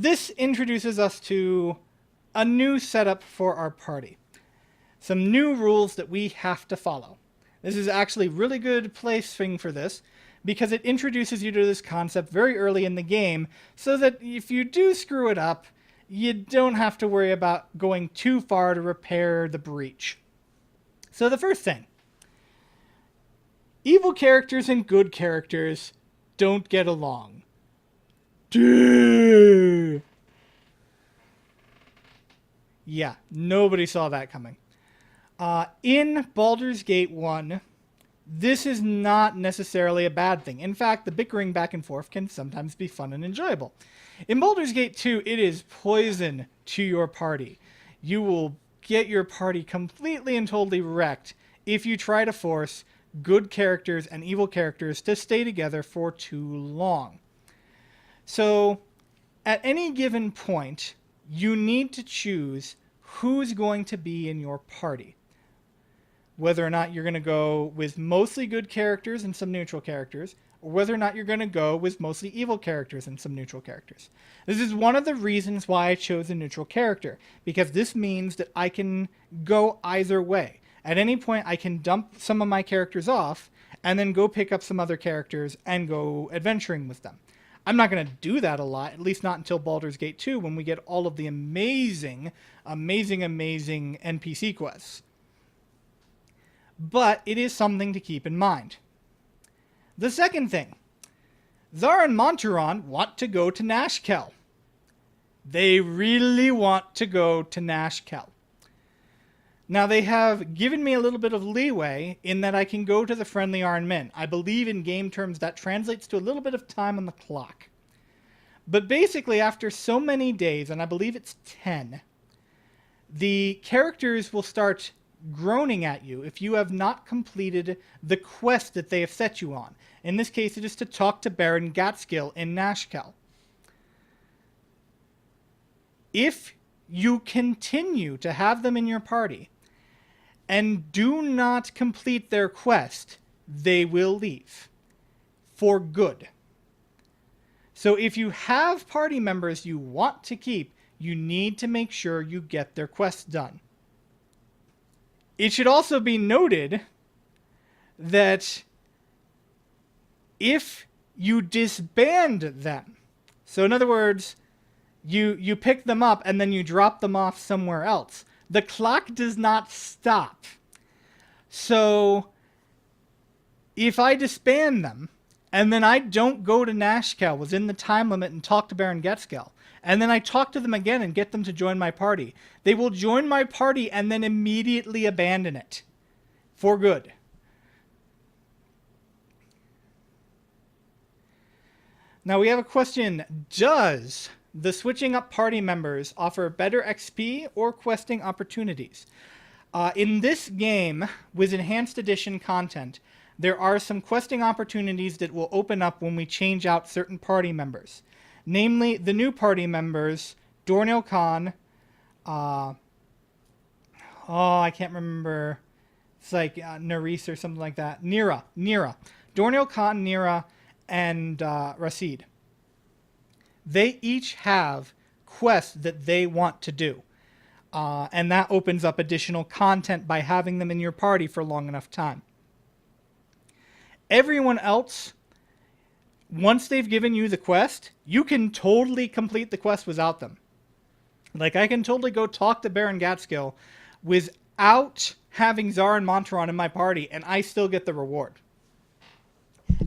this introduces us to a new setup for our party. Some new rules that we have to follow. This is actually really good placing for this because it introduces you to this concept very early in the game so that if you do screw it up, you don't have to worry about going too far to repair the breach. So the first thing, evil characters and good characters don't get along. Duh. Yeah, nobody saw that coming. In Baldur's Gate 1, this is not necessarily a bad thing. In fact, the bickering back and forth can sometimes be fun and enjoyable. In Baldur's Gate 2, it is poison to your party. You will get your party completely and totally wrecked if you try to force good characters and evil characters to stay together for too long. So, at any given point, you need to choose who's going to be in your party. Whether or not you're going to go with mostly good characters and some neutral characters, or whether or not you're going to go with mostly evil characters and some neutral characters. This is one of the reasons why I chose a neutral character, because this means that I can go either way. At any point, I can dump some of my characters off, and then go pick up some other characters and go adventuring with them. I'm not going to do that a lot, at least not until Baldur's Gate 2, when we get all of the amazing NPC quests. But it is something to keep in mind. The second thing, Zara and Monturon want to go to Nashkel. They really want to go to Nashkel. Now, they have given me a little bit of leeway in that I can go to the Friendly Iron Men. I believe in game terms that translates to a little bit of time on the clock. But basically, after so many days, and I believe it's 10, the characters will start groaning at you if you have not completed the quest that they have set you on. In this case, it is to talk to Baron Gatskill in Nashkel. If you continue to have them in your party and do not complete their quest, they will leave. For good. So if you have party members you want to keep, you need to make sure you get their quests done. It should also be noted that if you disband them, so in other words, you pick them up and then you drop them off somewhere else, the clock does not stop. So if I disband them and then I don't go to Nashkel within the time limit and talk to Baron Getskill, and then I talk to them again and get them to join my party, they will join my party and then immediately abandon it. For good. Now we have a question. Does the switching up party members offer better XP or questing opportunities? In this game, with Enhanced Edition content, there are some questing opportunities that will open up when we change out certain party members. Namely, the new party members, Dornil Khan, I can't remember, it's like Nerys or something like that, Nira, Dornil Khan, Nira, and Rasid. They each have quests that they want to do. And that opens up additional content by having them in your party for a long enough time. Everyone else, once they've given you the quest, you can totally complete the quest without them. Like, I can totally go talk to Baron Gatskill without having Zara and Monturon in my party, and I still get the reward.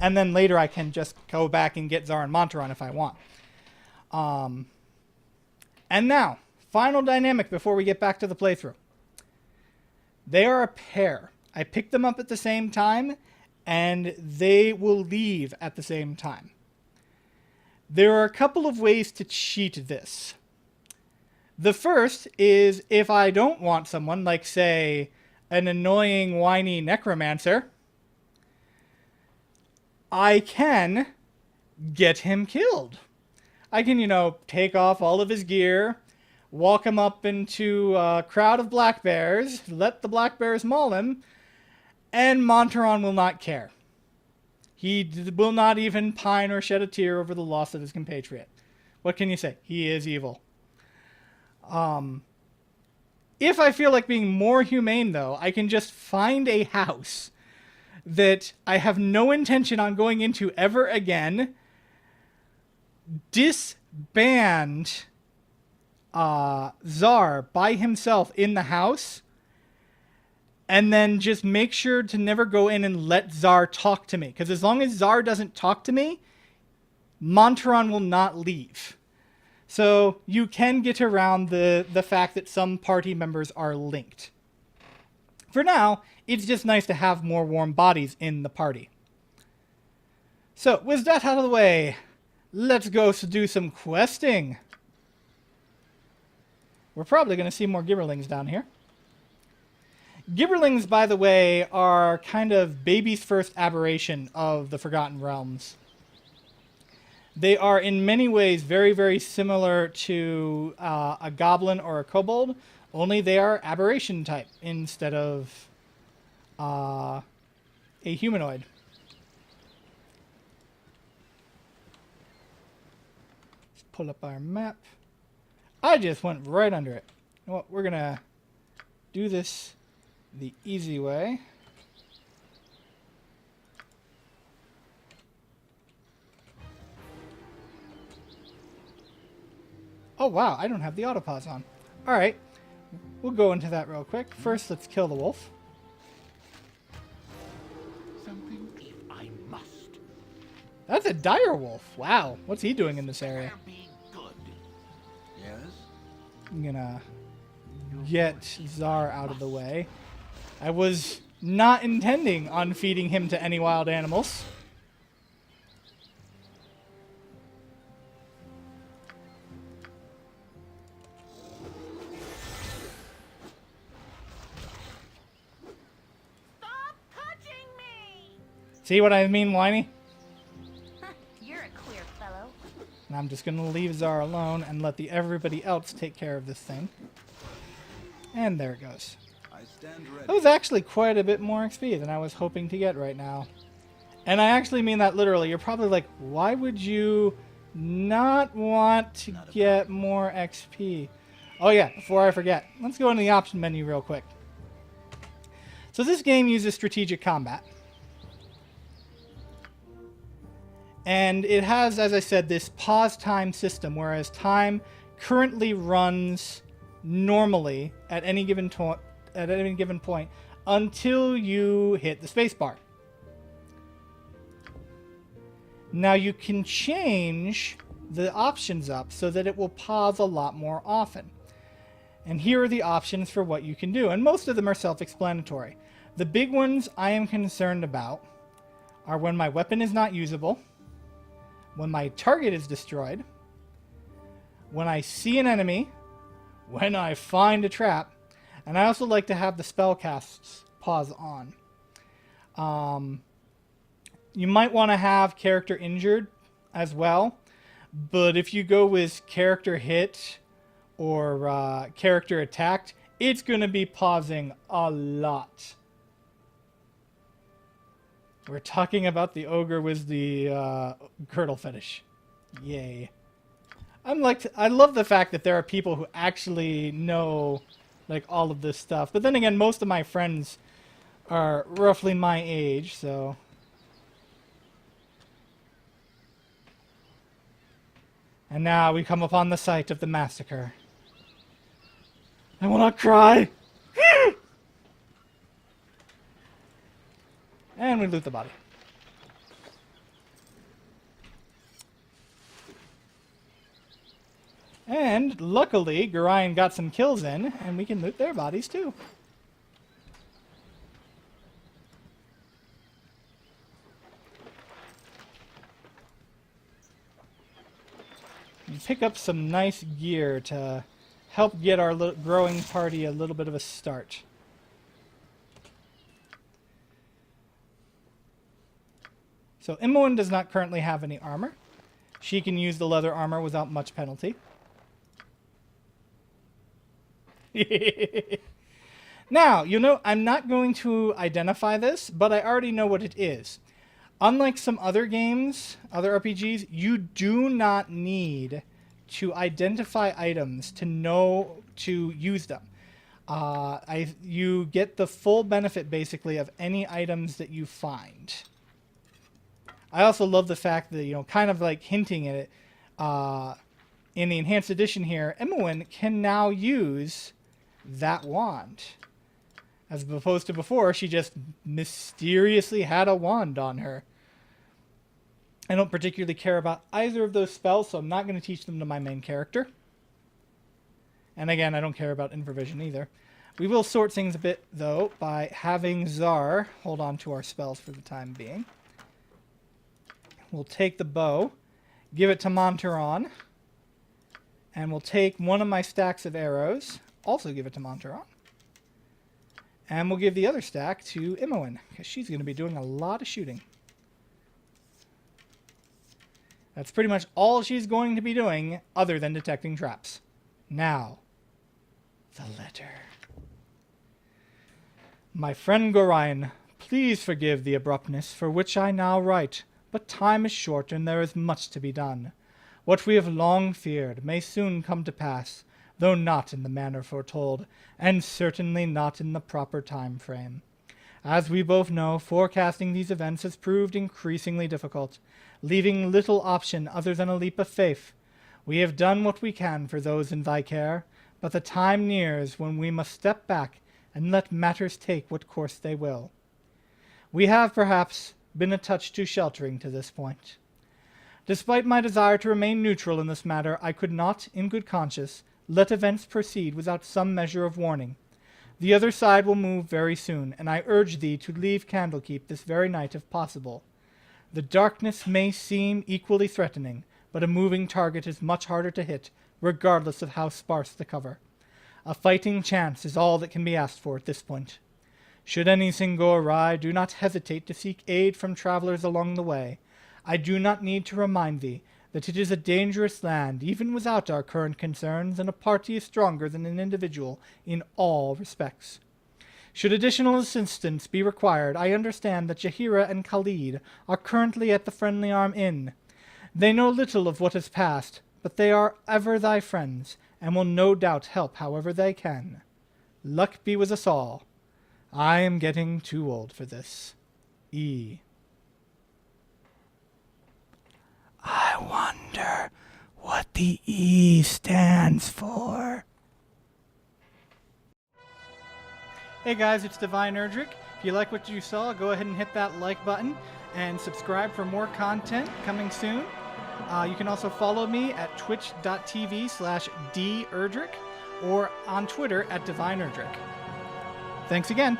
And then later I can just go back and get Zara and Monturon if I want. And now, final dynamic before we get back to the playthrough. They are a pair. I picked them up at the same time, and they will leave at the same time. There are a couple of ways to cheat this. The first is if I don't want someone, like, say, an annoying, whiny necromancer, I can get him killed. I can, take off all of his gear, walk him up into a crowd of black bears, let the black bears maul him, and Monturon will not care. He will not even pine or shed a tear over the loss of his compatriot. What can you say? He is evil. If I feel like being more humane, though, I can just find a house that I have no intention on going into ever again, disband Czar by himself in the house, and then just make sure to never go in and let Czar talk to me. Because as long as Czar doesn't talk to me, Monteron will not leave. So you can get around the fact that some party members are linked. For now, it's just nice to have more warm bodies in the party. So, with that out of the way, let's go to do some questing. We're probably going to see more gibberlings down here. Gibberlings, by the way, are kind of baby's first aberration of the Forgotten Realms. They are in many ways very, very similar to a goblin or a kobold, only they are aberration type instead of a humanoid. Let's pull up our map. I just went right under it. You know what, we're going to do this the easy way. Oh wow, I don't have the autopause on. Alright, we'll go into that real quick. First, let's kill the wolf. Something if I must. That's a dire wolf. Wow, what's he doing in this area? Be good. Yes? I'm gonna get Czar out of the way. I was not intending on feeding him to any wild animals. See what I mean, Whiny? You're a queer fellow. And I'm just going to leave Czar alone and let everybody else take care of this thing. And there it goes. I stand ready. That was actually quite a bit more XP than I was hoping to get right now. And I actually mean that literally. You're probably like, why would you not want to get more XP? Oh yeah, before I forget, let's go into the option menu real quick. So this game uses strategic combat. And it has, as I said, this pause time system, whereas time currently runs normally at any given point until you hit the spacebar. Now you can change the options up so that it will pause a lot more often. And here are the options for what you can do, and most of them are self-explanatory. The big ones I am concerned about are when my weapon is not usable, when my target is destroyed, when I see an enemy, when I find a trap, and I also like to have the spell casts pause on. You might want to have character injured as well, but if you go with character hit or character attacked, it's going to be pausing a lot. We're talking about the ogre with the girdle fetish. Yay. I love the fact that there are people who actually know like all of this stuff. But then again, most of my friends are roughly my age, so... And now we come upon the site of the massacre. I will not cry! And we loot the body. And luckily, Gorion got some kills in, and we can loot their bodies too. And pick up some nice gear to help get our growing party a little bit of a start. So Imoen does not currently have any armor. She can use the leather armor without much penalty. Now, you know, I'm not going to identify this, but I already know what it is. Unlike some other games, other RPGs, you do not need to identify items to know to use them. You get the full benefit, basically, of any items that you find. I also love the fact that, you know, kind of like hinting at it, in the Enhanced Edition here, Imoen can now use that wand. As opposed to before, she just mysteriously had a wand on her. I don't particularly care about either of those spells, so I'm not going to teach them to my main character. And again, I don't care about Infravision either. We will sort things a bit, though, by having Zar hold on to our spells for the time being. We'll take the bow, give it to Monteron, and we'll take one of my stacks of arrows, also give it to Monteron. And we'll give the other stack to Imoen, because she's going to be doing a lot of shooting. That's pretty much all she's going to be doing, other than detecting traps. Now, the letter. My friend Gorion, please forgive the abruptness for which I now write, but time is short and there is much to be done. What we have long feared may soon come to pass, though not in the manner foretold, and certainly not in the proper time frame. As we both know, forecasting these events has proved increasingly difficult, leaving little option other than a leap of faith. We have done what we can for those in thy care, but the time nears when we must step back and let matters take what course they will. We have, perhaps, been a touch too sheltering to this point. Despite my desire to remain neutral in this matter, I could not, in good conscience, let events proceed without some measure of warning. The other side will move very soon, and I urge thee to leave Candlekeep this very night if possible. The darkness may seem equally threatening, but a moving target is much harder to hit, regardless of how sparse the cover. A fighting chance is all that can be asked for at this point. Should anything go awry, do not hesitate to seek aid from travelers along the way. I do not need to remind thee that it is a dangerous land, even without our current concerns, and a party is stronger than an individual in all respects. Should additional assistance be required, I understand that Jaheira and Khalid are currently at the Friendly Arm Inn. They know little of what has passed, but they are ever thy friends, and will no doubt help however they can. Luck be with us all. I am getting too old for this. E. I wonder what the E stands for. Hey guys, it's Divine Erdrick. If you like what you saw, go ahead and hit that like button and subscribe for more content coming soon. You can also follow me at twitch.tv/derdrick or on Twitter at Divine Erdrick. Thanks again.